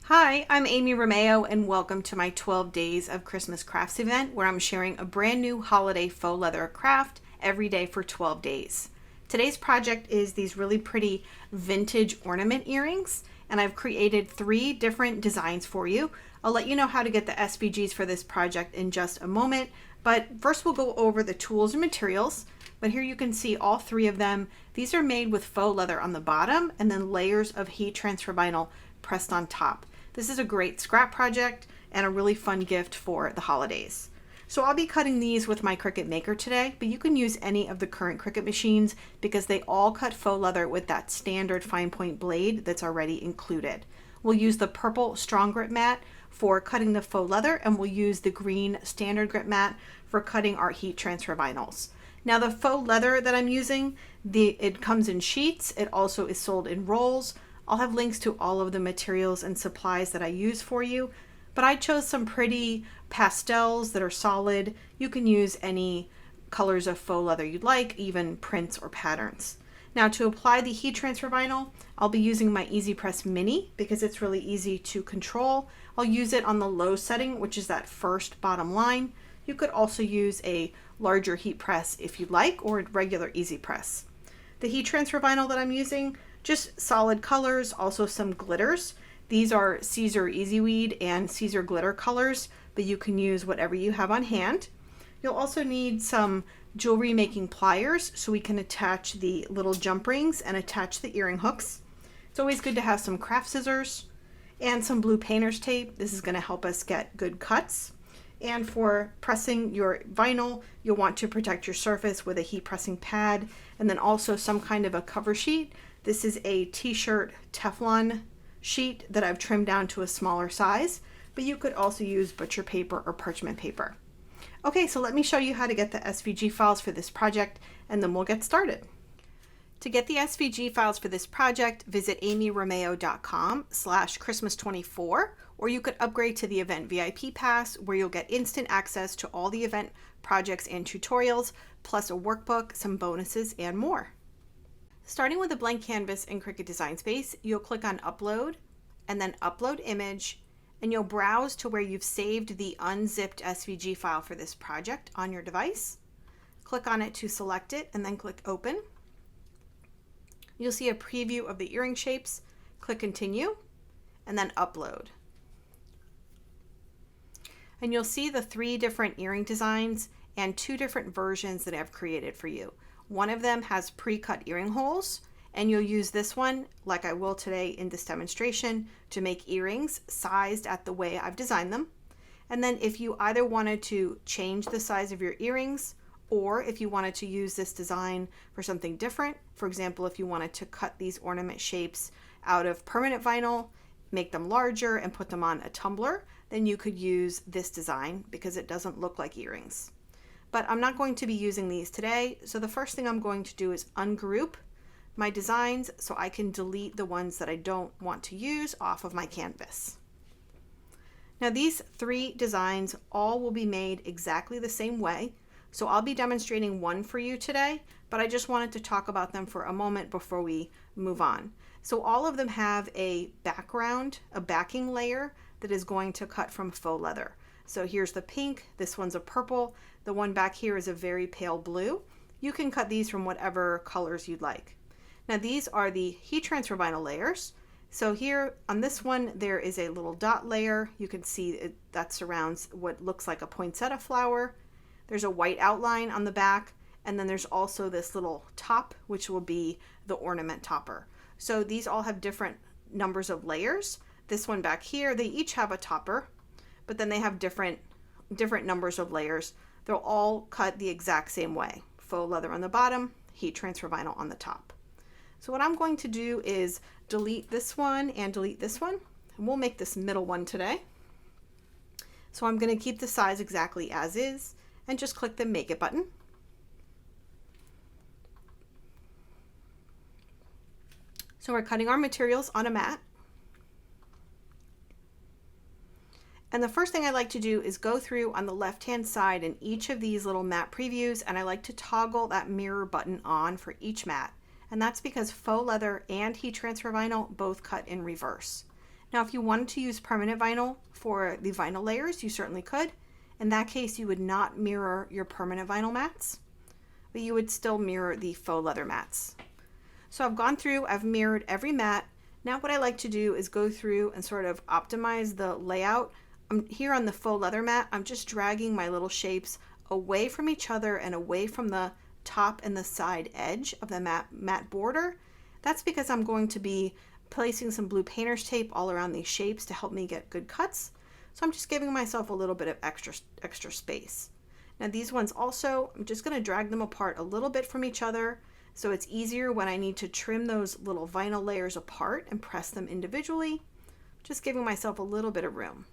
Hi, I'm Amy Romeo and welcome to my 12 Days of Christmas Crafts event where I'm sharing a brand new holiday faux leather craft every day for 12 days. Today's project is these really pretty vintage ornament earrings, and I've created 3 different designs for you. I'll let you know how to get the SVGs for this project in just a moment, but first we'll go over the tools and materials. But here you can see all 3 of them. These are made with faux leather on the bottom and then layers of heat transfer vinyl pressed on top. This is a great scrap project and a really fun gift for the holidays. So I'll be cutting these with my Cricut Maker today, but you can use any of the current Cricut machines because they all cut faux leather with that standard fine point blade that's already included. We'll use the purple strong grip mat for cutting the faux leather, and we'll use the green standard grip mat for cutting our heat transfer vinyls. Now the faux leather that I'm using, it comes in sheets. It also is sold in rolls. I'll have links to all of the materials and supplies that I use for you, but I chose some pretty pastels that are solid. You can use any colors of faux leather you'd like, even prints or patterns. Now to apply the heat transfer vinyl, I'll be using my Easy Press Mini because it's really easy to control. I'll use it on the low setting, which is that first bottom line. You could also use a larger heat press if you'd like, or a regular Easy Press. The heat transfer vinyl that I'm using, just solid colors, also some glitters. These are Caesar Easy Weed and Caesar glitter colors, but you can use whatever you have on hand. You'll also need some jewelry making pliers so we can attach the little jump rings and attach the earring hooks. It's always good to have some craft scissors and some blue painter's tape. This is going to help us get good cuts. And for pressing your vinyl, you'll want to protect your surface with a heat pressing pad and then also some kind of a cover sheet. This is a t-shirt Teflon sheet that I've trimmed down to a smaller size, but you could also use butcher paper or parchment paper. Okay, so let me show you how to get the SVG files for this project, and then we'll get started. To get the SVG files for this project, visit amyromeo.com/Christmas24, or you could upgrade to the event VIP pass where you'll get instant access to all the event projects and tutorials, plus a workbook, some bonuses, and more. Starting with a blank canvas in Cricut Design Space, you'll click on Upload and then Upload Image, and you'll browse to where you've saved the unzipped SVG file for this project on your device. Click on it to select it and then click Open. You'll see a preview of the earring shapes. Click Continue and then Upload. And you'll see the 3 different earring designs and 2 different versions that I've created for you. One of them has pre-cut earring holes, and you'll use this one, like I will today in this demonstration, to make earrings sized at the way I've designed them. And then if you either wanted to change the size of your earrings, or if you wanted to use this design for something different, for example, if you wanted to cut these ornament shapes out of permanent vinyl, make them larger and put them on a tumbler, then you could use this design because it doesn't look like earrings. But I'm not going to be using these today, so the first thing I'm going to do is ungroup my designs so I can delete the ones that I don't want to use off of my canvas. Now these 3 designs all will be made exactly the same way, so I'll be demonstrating one for you today, but I just wanted to talk about them for a moment before we move on. So all of them have a background, a backing layer that is going to cut from faux leather. So here's the pink, this one's a purple, the one back here is a very pale blue. You can cut these from whatever colors you'd like. Now these are the heat transfer vinyl layers. So here on this one, there is a little dot layer. You can see that surrounds what looks like a poinsettia flower. There's a white outline on the back, and then there's also this little top, which will be the ornament topper. So these all have different numbers of layers. This one back here, they each have a topper, but then they have different numbers of layers. They'll all cut the exact same way. Faux leather on the bottom, heat transfer vinyl on the top. So what I'm going to do is delete this one and delete this one, and we'll make this middle one today. So I'm going to keep the size exactly as is and just click the Make It button. So we're cutting our materials on a mat. And the first thing I like to do is go through on the left-hand side in each of these little mat previews, and I like to toggle that mirror button on for each mat. And that's because faux leather and heat transfer vinyl both cut in reverse. Now, if you wanted to use permanent vinyl for the vinyl layers, you certainly could. In that case, you would not mirror your permanent vinyl mats, but you would still mirror the faux leather mats. So I've gone through, I've mirrored every mat. Now what I like to do is go through and sort of optimize the layout. Here on the faux leather mat, I'm just dragging my little shapes away from each other and away from the top and the side edge of the mat border. That's because I'm going to be placing some blue painter's tape all around these shapes to help me get good cuts. So I'm just giving myself a little bit of extra space. Now these ones also, I'm just going to drag them apart a little bit from each other so it's easier when I need to trim those little vinyl layers apart and press them individually, just giving myself a little bit of room.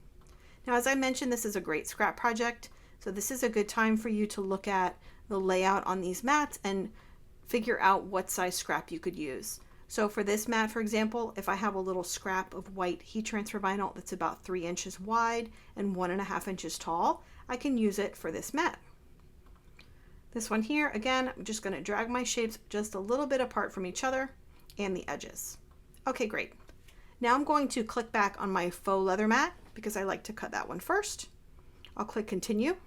Now, as I mentioned, this is a great scrap project, so this is a good time for you to look at the layout on these mats and figure out what size scrap you could use. So for this mat, for example, if I have a little scrap of white heat transfer vinyl that's about 3 inches wide and 1.5 inches tall, I can use it for this mat. This one here, again, I'm just going to drag my shapes just a little bit apart from each other and the edges. Okay, great. Now I'm going to click back on my faux leather mat because I like to cut that one first. I'll click continue.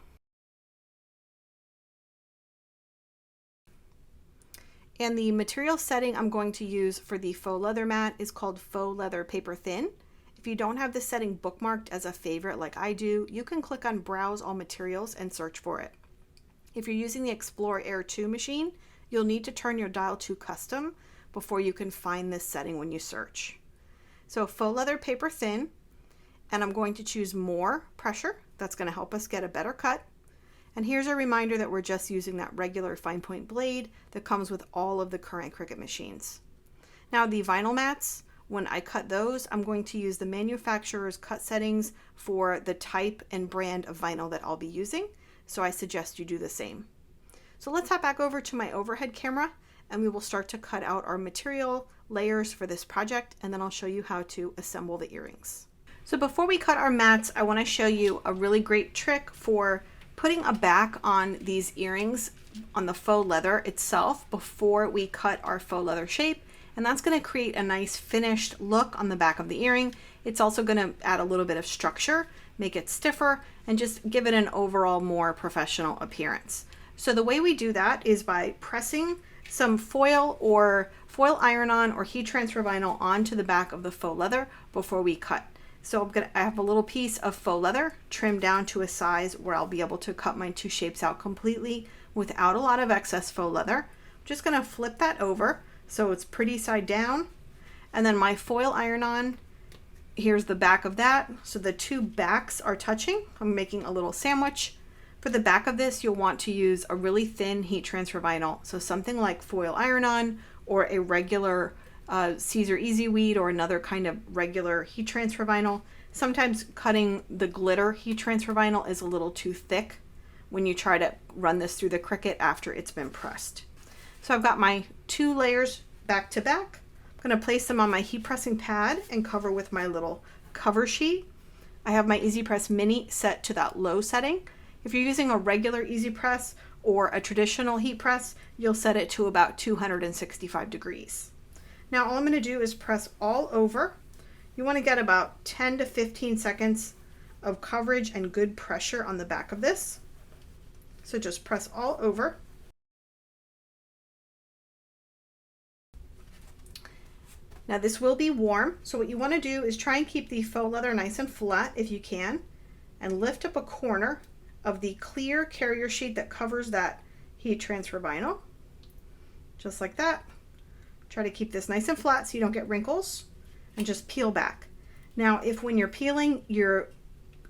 And the material setting I'm going to use for the faux leather mat is called Faux Leather Paper Thin. If you don't have this setting bookmarked as a favorite like I do, you can click on Browse All Materials and search for it. If you're using the Explore Air 2 machine, you'll need to turn your dial to custom before you can find this setting when you search. So faux leather paper thin, and I'm going to choose more pressure. That's going to help us get a better cut. And here's a reminder that we're just using that regular fine point blade that comes with all of the current Cricut machines. Now the vinyl mats, when I cut those, I'm going to use the manufacturer's cut settings for the type and brand of vinyl that I'll be using. So I suggest you do the same. So let's hop back over to my overhead camera and we will start to cut out our material layers for this project, and then I'll show you how to assemble the earrings. So before we cut our mats, I want to show you a really great trick for putting a back on these earrings on the faux leather itself before we cut our faux leather shape, and that's going to create a nice finished look on the back of the earring. It's also going to add a little bit of structure, make it stiffer, and just give it an overall more professional appearance. So the way we do that is by pressing some foil or foil iron-on or heat transfer vinyl onto the back of the faux leather before we cut. So I have a little piece of faux leather trimmed down to a size where I'll be able to cut my two shapes out completely without a lot of excess faux leather. I'm just going to flip that over so it's pretty side down, and then my foil iron-on, here's the back of that. So the two backs are touching. I'm making a little sandwich. For the back of this, you'll want to use a really thin heat transfer vinyl. So something like foil iron-on or a regular Caesar Easy Weed or another kind of regular heat transfer vinyl. Sometimes cutting the glitter heat transfer vinyl is a little too thick when you try to run this through the Cricut after it's been pressed. So I've got my two layers back to back. I'm going to place them on my heat pressing pad and cover with my little cover sheet. I have my Easy Press Mini set to that low setting. If you're using a regular Easy Press or a traditional heat press, you'll set it to about 265 degrees. Now all I'm going to do is press all over. You want to get about 10 to 15 seconds of coverage and good pressure on the back of this. So just press all over. Now this will be warm, so what you want to do is try and keep the faux leather nice and flat if you can, and lift up a corner of the clear carrier sheet that covers that heat transfer vinyl, just like that. Try to keep this nice and flat so you don't get wrinkles, and just peel back. Now if when you're peeling your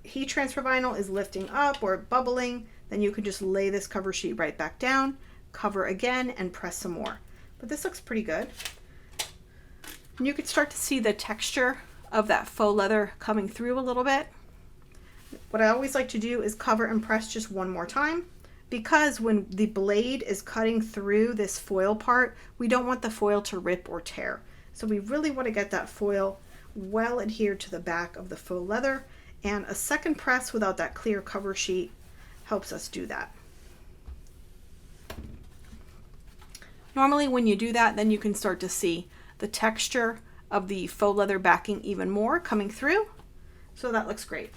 heat transfer vinyl is lifting up or bubbling, then you can just lay this cover sheet right back down, cover again, and press some more. But this looks pretty good. And you can start to see the texture of that faux leather coming through a little bit. What I always like to do is cover and press just one more time, because when the blade is cutting through this foil part, we don't want the foil to rip or tear. So we really want to get that foil well adhered to the back of the faux leather, and a second press without that clear cover sheet helps us do that. Normally when you do that, then you can start to see the texture of the faux leather backing even more coming through. So that looks great.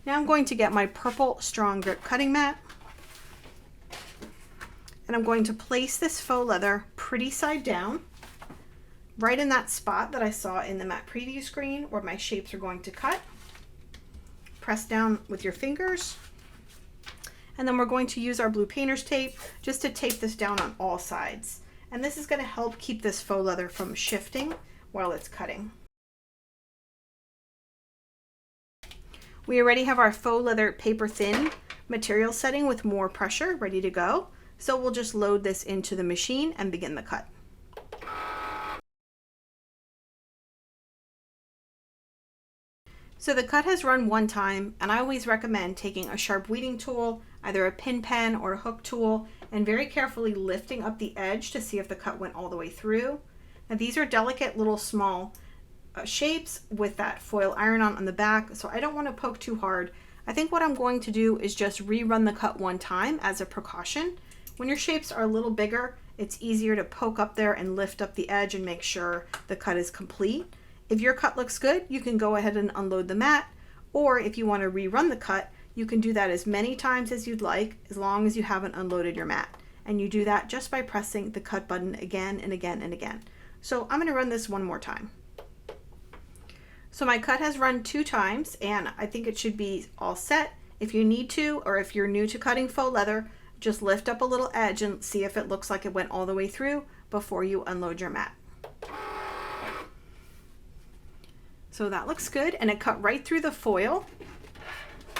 Now I'm going to get my purple strong grip cutting mat, and I'm going to place this faux leather pretty side down, right in that spot that I saw in the mat preview screen where my shapes are going to cut. Press down with your fingers, and then we're going to use our blue painter's tape just to tape this down on all sides. And this is going to help keep this faux leather from shifting while it's cutting. We already have our faux leather paper thin material setting with more pressure ready to go. So we'll just load this into the machine and begin the cut. So the cut has run one time, and I always recommend taking a sharp weeding tool, either a pin pen or a hook tool, and very carefully lifting up the edge to see if the cut went all the way through. Now these are delicate little small shapes with that foil iron on the back, so I don't want to poke too hard. I think what I'm going to do is just rerun the cut one time as a precaution. When your shapes are a little bigger, it's easier to poke up there and lift up the edge and make sure the cut is complete. If your cut looks good, you can go ahead and unload the mat, or if you want to rerun the cut, you can do that as many times as you'd like, as long as you haven't unloaded your mat. And you do that just by pressing the cut button again and again and again. So I'm going to run this one more time. So my cut has run 2 times, and I think it should be all set. If you need to, or if you're new to cutting faux leather, just lift up a little edge and see if it looks like it went all the way through before you unload your mat. So that looks good, and it cut right through the foil,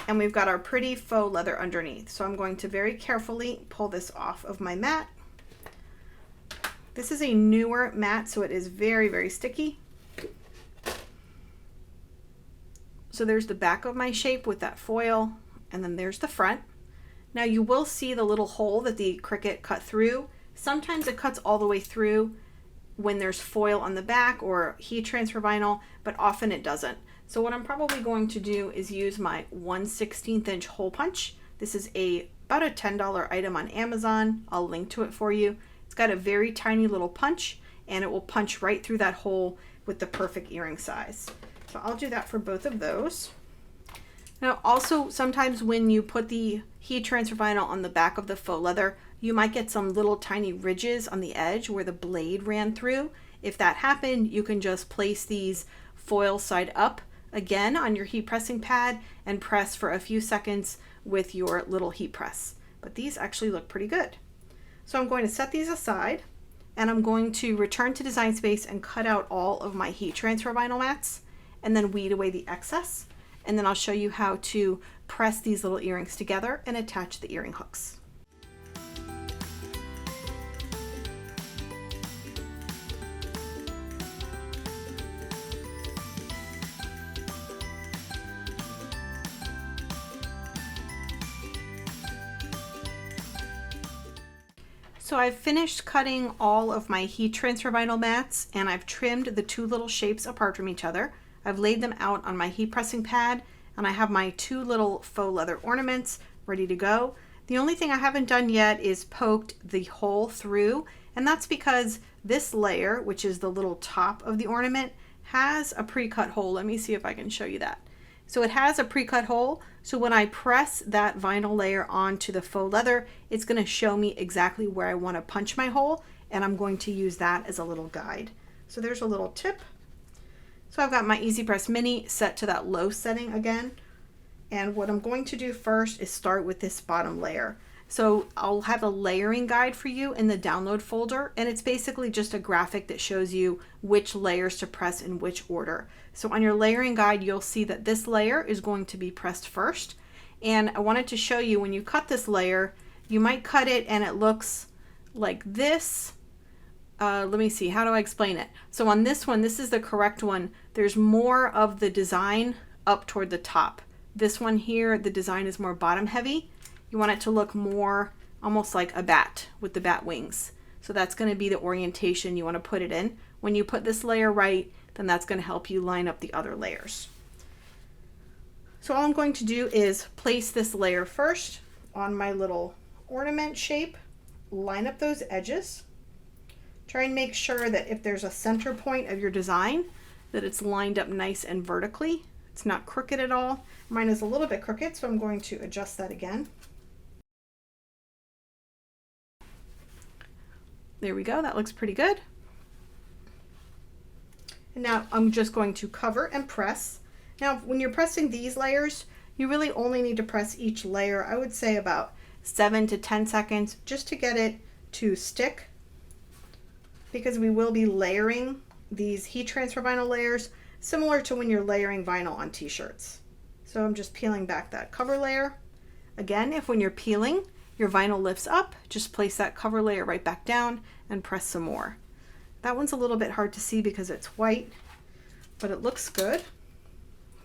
and we've got our pretty faux leather underneath. So I'm going to very carefully pull this off of my mat. This is a newer mat, so it is very, very sticky. So there's the back of my shape with that foil, and then there's the front. Now you will see the little hole that the Cricut cut through. Sometimes it cuts all the way through when there's foil on the back or heat transfer vinyl, but often it doesn't. So what I'm probably going to do is use my 1/16 inch hole punch. This is about a $10 item on Amazon. I'll link to it for you. It's got a very tiny little punch, and it will punch right through that hole with the perfect earring size. So I'll do that for both of those. Now also, sometimes when you put the heat transfer vinyl on the back of the faux leather, you might get some little tiny ridges on the edge where the blade ran through. If that happened, you can just place these foil side up again on your heat pressing pad and press for a few seconds with your little heat press. But these actually look pretty good. So I'm going to set these aside, and I'm going to return to Design Space and cut out all of my heat transfer vinyl mats and then weed away the excess. And then I'll show you how to press these little earrings together and attach the earring hooks. So I've finished cutting all of my heat transfer vinyl mats, and I've trimmed the 2 little shapes apart from each other. I've laid them out on my heat pressing pad, and I have my 2 little faux leather ornaments ready to go. The only thing I haven't done yet is poked the hole through, and that's because this layer, which is the little top of the ornament, has a pre-cut hole. Let me see if I can show you that. So it has a pre-cut hole, so when I press that vinyl layer onto the faux leather, it's going to show me exactly where I want to punch my hole, and I'm going to use that as a little guide. So there's a little tip. So I've got my Easy Press Mini set to that low setting again. And what I'm going to do first is start with this bottom layer. So I'll have a layering guide for you in the download folder, and it's basically just a graphic that shows you which layers to press in which order. So on your layering guide, you'll see that this layer is going to be pressed first. And I wanted to show you, when you cut this layer, you might cut it and it looks like this. Let me see, how do I explain it? So on this one, this is the correct one. There's more of the design up toward the top. This one here, the design is more bottom heavy. You want it to look more almost like a bat with the bat wings. So that's going to be the orientation you want to put it in. When you put this layer right, then that's going to help you line up the other layers. So all I'm going to do is place this layer first on my little ornament shape, line up those edges, Try and make sure that if there's a center point of your design, that it's lined up nice and vertically. It's not crooked at all. Mine is a little bit crooked, so I'm going to adjust that again. There we go, that looks pretty good. And now I'm just going to cover and press. Now, when you're pressing these layers, you really only need to press each layer, I would say about 7 to 10 seconds, just to get it to stick, because we will be layering these heat transfer vinyl layers similar to when you're layering vinyl on t-shirts. So I'm just peeling back that cover layer. Again, if when you're peeling, your vinyl lifts up, just place that cover layer right back down and press some more. That one's a little bit hard to see because it's white, but it looks good.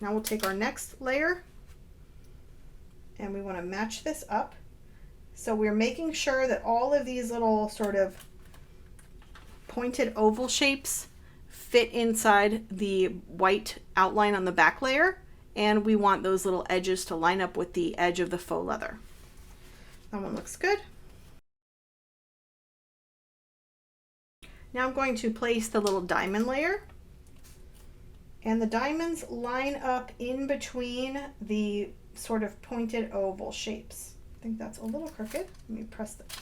Now we'll take our next layer and we want to match this up. So we're making sure that all of these little sort of pointed oval shapes fit inside the white outline on the back layer, and we want those little edges to line up with the edge of the faux leather. That one looks good. Now I'm going to place the little diamond layer, and the diamonds line up in between the sort of pointed oval shapes. I think that's a little crooked. Let me press that.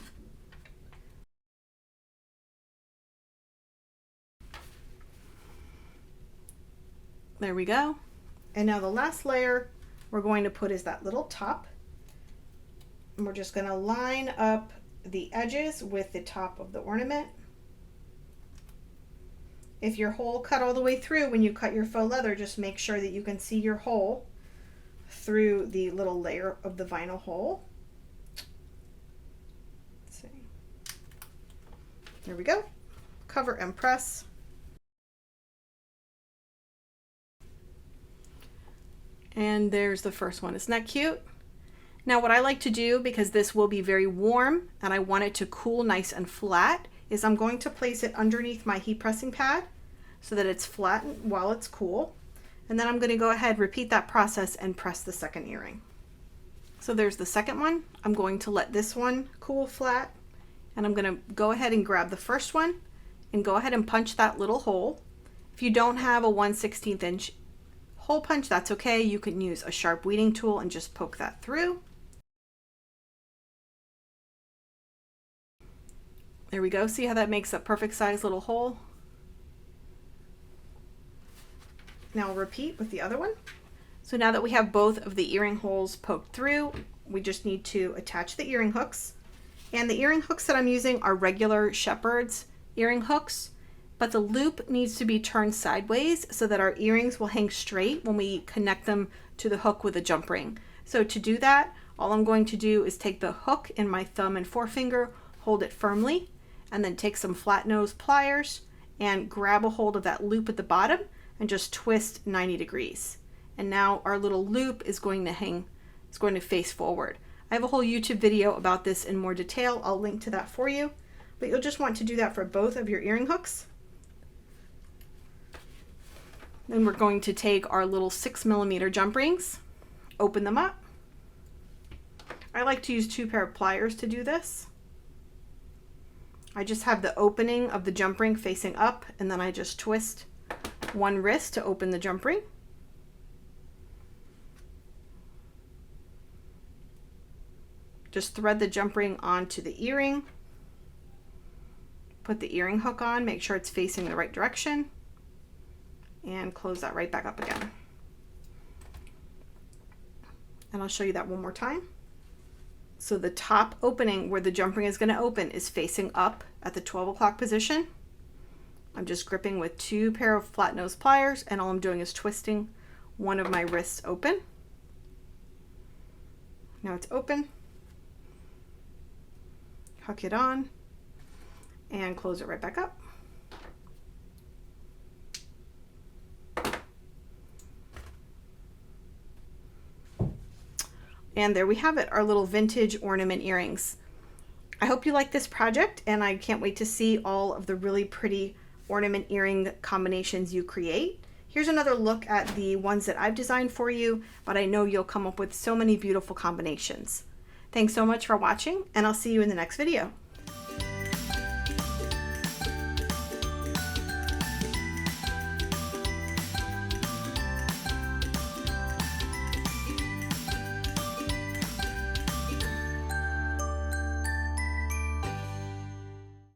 There we go. And now the last layer we're going to put is that little top. And we're just going to line up the edges with the top of the ornament. If your hole cut all the way through when you cut your faux leather, just make sure that you can see your hole through the little layer of the vinyl hole. Let's see. There we go. Cover and press. And there's the first one. Isn't that cute? Now what I like to do, because this will be very warm and I want it to cool nice and flat, is I'm going to place it underneath my heat pressing pad so that it's flat while it's cool. And then I'm going to go ahead, repeat that process, and press the second earring. So there's the second one. I'm going to let this one cool flat, and I'm going to go ahead and grab the first one and go ahead and punch that little hole. If you don't have a 1/16 inch hole punch, that's okay. You can use a sharp weeding tool and just poke that through. There we go. See how that makes a perfect size little hole? Now we'll repeat with the other one. So now that we have both of the earring holes poked through, we just need to attach the earring hooks. And the earring hooks that I'm using are regular shepherd's earring hooks, but the loop needs to be turned sideways so that our earrings will hang straight when we connect them to the hook with a jump ring. So to do that, all I'm going to do is take the hook in my thumb and forefinger, hold it firmly, and then take some flat nose pliers and grab a hold of that loop at the bottom and just twist 90 degrees. And now our little loop is going to face forward. I have a whole YouTube video about this in more detail. I'll link to that for you, but you'll just want to do that for both of your earring hooks. Then we're going to take our little 6mm jump rings, open them up. I like to use 2 pair of pliers to do this. I just have the opening of the jump ring facing up, and then I just twist one wrist to open the jump ring. Just thread the jump ring onto the earring. Put the earring hook on, make sure it's facing the right direction, and close that right back up again. And I'll show you that one more time. So the top opening where the jump ring is going to open is facing up at the 12 o'clock position. I'm just gripping with 2 pair of flat nose pliers, and all I'm doing is twisting one of my wrists open. Now it's open. Hook it on and close it right back up. And there we have it, our little vintage ornament earrings. I hope you like this project, and I can't wait to see all of the really pretty ornament earring combinations you create. Here's another look at the ones that I've designed for you, but I know you'll come up with so many beautiful combinations. Thanks so much for watching, and I'll see you in the next video.